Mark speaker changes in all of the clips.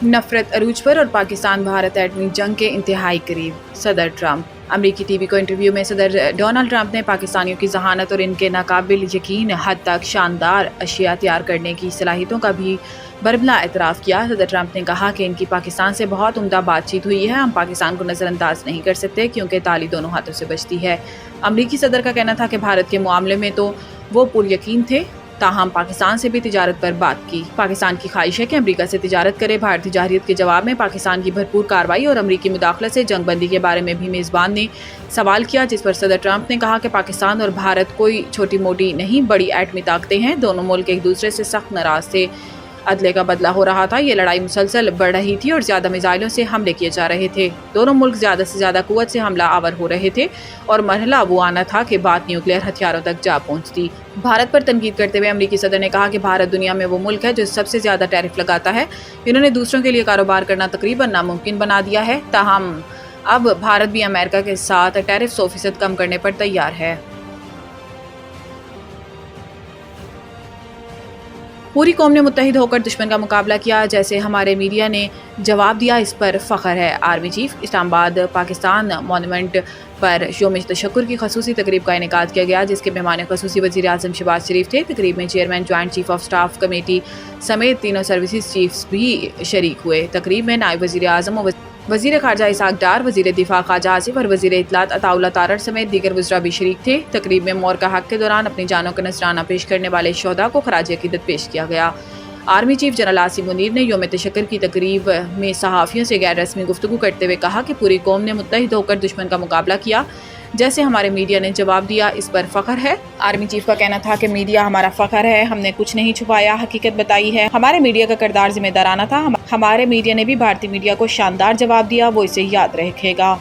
Speaker 1: नफरत अरूज पर और पाकिस्तान भारत एटमी जंग के इंतहाई करीब, सदर ट्रंप। अमरीकी टीवी को इंटरव्यू में सदर डोनाल्ड ट्रंप ने पाकिस्तानियों की जहानत और इनके नाकाबिल यकीन हद तक शानदार अशिया तैयार करने की सलाहियतों का भी बरबला एतराफ़ किया। सदर ट्रंप ने कहा कि इनकी पाकिस्तान से बहुत उम्दा बातचीत हुई है, हम पाकिस्तान को नज़रअंदाज नहीं कर सकते क्योंकि ताली दोनों हाथों से बजती है। अमरीकी सदर का कहना था कि भारत के मामले में तो वो पुरयकीन थे, ताहम पाकिस्तान से भी तिजारत पर बात की। पाकिस्तान की ख्वाहिश है कि अमरीका से तिजारत करे। भारतीय जारहियत के जवाब में पाकिस्तान की भरपूर कार्रवाई और अमरीकी मुदाखलत से जंग बंदी के बारे में भी मेज़बान ने सवाल किया, जिस पर सदर ट्रंप ने कहा कि पाकिस्तान और भारत कोई छोटी मोटी नहीं, बड़ी एटमी ताकतें हैं। दोनों मुल्क एक दूसरे से सख्त नाराज थे। अदले का बदला हो रहा था। ये लड़ाई मुसलसल बढ़ रही थी और ज़्यादा मिसाइलों से हमले किए जा रहे थे। दोनों मुल्क ज़्यादा से ज़्यादा कुव्वत से हमला आवर हो रहे थे और मरहला वो आना था कि बात न्यूक्लियर हथियारों तक जा पहुंचती। भारत पर तनकीद करते हुए अमरीकी सदर ने कहा कि भारत दुनिया में वो मुल्क है जो सबसे ज़्यादा टैरिफ लगाता है। इन्होंने दूसरों के लिए कारोबार करना तकरीबन नामुमकिन बना दिया है। ताहम अब भारत भी अमेरिका के साथ टैरिफ 100% कम करने पर तैयार है। पूरी कौम ने मुत्तहिद होकर दुश्मन का मुकाबला किया, जैसे हमारे मीडिया ने जवाब दिया, इस पर फ़ख्र है। Army chief Islamabad Pakistan monument पर योम तशक्कुर की खसूसी तकरीब का इनेकाद किया गया, जिसके मेहमान खसूसी वज़ीर आज़म शहबाज शरीफ थे। तकरीब में chairman joint chief of staff committee समेत तीनों सर्विसेज चीफ्स भी शरीक हुए। तकरीब में नायब वज़ीर आज़म और वज़ीर ख़ारजा इसाक डार, वज़ीर दिफ़ा ख्वाजा आसिफ और वज़ीर इत्तलात अताउल्लाह तारड़ समेत दीगर वज़रा भी शरीक थे। तकरीब में मौर का हक़ के दौरान अपनी जानों का नजराना पेश करने वाले शोहदा को खराज अक़ीदत पेश किया गया। Army chief general Asim Munir ने योम तशक्कुर की तकरीब में सहाफ़ियों से गैर रस्मी गुफ्तगू करते हुए कहा कि पूरी कौम ने मुत्तहिद होकर दुश्मन का मुकाबला किया, जैसे हमारे मीडिया ने जवाब दिया, इस पर फ़ख्र है। आर्मी चीफ का कहना था कि मीडिया हमारा फ़ख्र है, हमने कुछ नहीं छुपाया, हकीकत बताई है। हमारे मीडिया का किरदार जिम्मेदाराना था। हमारे मीडिया ने भी भारतीय मीडिया को शानदार जवाब दिया, वो इसे याद रखेगा।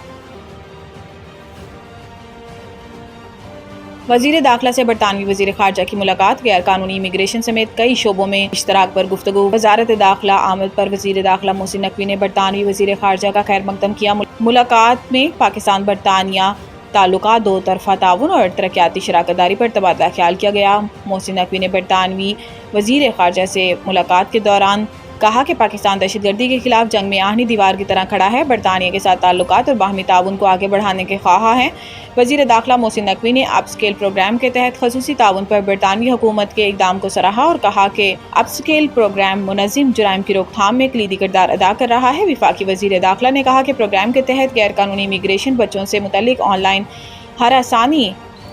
Speaker 1: वज़ीर दाखिला से बरतानवी वज़ीर ख़ारजा की मुलाकात, गैर कानूनी इमिग्रेशन समेत कई शोबों में इश्तराक पर गुफ्तगू। वज़ारत दाखिला आमद पर वज़ीर दाखिला मोहसिन नकवी ने बरतानवी वज़ीर ख़ारजा का खैर मकदम किया। मुलाकात में पाकिस्तान बरतानिया ताल्लुकात, दो तरफ़ा ताउन और तरक्याती शराकतदारी पर तबादला ख्याल किया गया। मोहसिन नकवी ने बरतानवी वज़ीर ख़ारजा से मुलाकात के दौरान कहा कि पाकिस्तान दहशतगर्दी के खिलाफ जंग में आहनी दीवार की तरह खड़ा है, बरतानिया के साथ ताल्लुकात और बाहमी ताउन को आगे बढ़ाने के ख्वाहा हैं। वज़ीर दाखिला मोहसिन नकवी ने अपस्केल प्रोग्राम के तहत खसूसी ताउन पर बरतानवी हुकूमत के इक़दाम को सराहा और कहा कि अपस्केल प्रोग्राम मुनज़्ज़म जुराइम की रोकथाम में कलीदी किरदार अदा कर रहा है। वफाकी वज़ीर दाखिला ने कहा कि प्रोग्राम के तहत गैर कानूनी इमिग्रेशन, बच्चों से मुतल्लिक ऑनलाइन हरासानी,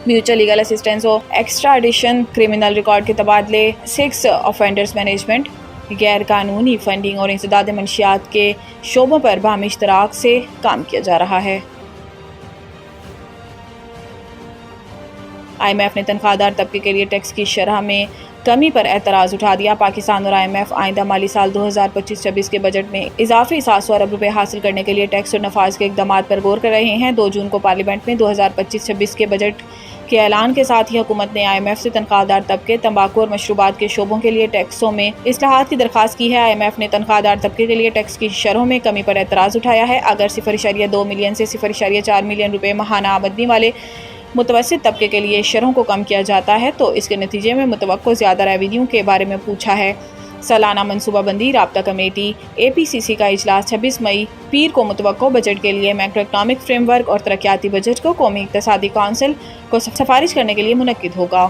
Speaker 1: म्यूचुअल लीगल असिस्टेंस और एक्स्ट्राडिशन, क्रिमिनल रिकॉर्ड के तबादले, 6 ऑफेंडर्स मैनेजमेंट, गैर कानूनी फंडिंग और इंसदाद मंशियात के शोबों पर बाहमी इश्तराक से काम किया जा रहा है। IMF ने तनख्वाहदार तबके के लिए टैक्स की शरह में कमी पर एतराज़ उठा दिया। पाकिस्तान और IMF आइंदा माली साल 2025-26 के बजट में इजाफी 700 अरब रुपए हासिल करने के लिए टैक्स और नफाज के इक़दाम पर गौर कर रहे हैं। 2 जून को पार्लियामेंट में 2025-26 के बजट के ऐलान के साथ ही हुकूमत ने IMF से तनख्वाहदार तबके, तंबाकू और मशरूबात के शोबों के लिए टैक्सों में इस्लाहात की दरख्वास्त की है। IMF ने तनख्वाहदार तबके के लिए टैक्स की शरहों में कमी पर एतराज़ उठाया है। अगर 0.2 मिलियन से 0.4 मिलियन रुपए माहाना आमदनी वाले मुतवस्सित तबके के लिए शरहों को कम किया जाता है तो इसके नतीजे में मुतवक्को ज़्यादा रेवेन्यू के बारे में पूछा है। सालाना मनसूबाबंदी राब्ता कमेटी APCC का इजलास 26 मई पीर को मुतवक्को बजट के लिए मैक्रो इकनॉमिक फ्रेमवर्क और तरक्याती बजट को कौमी इक़्तिसादी कौंसिल को सिफारिश करने के लिए मुनक्किद होगा।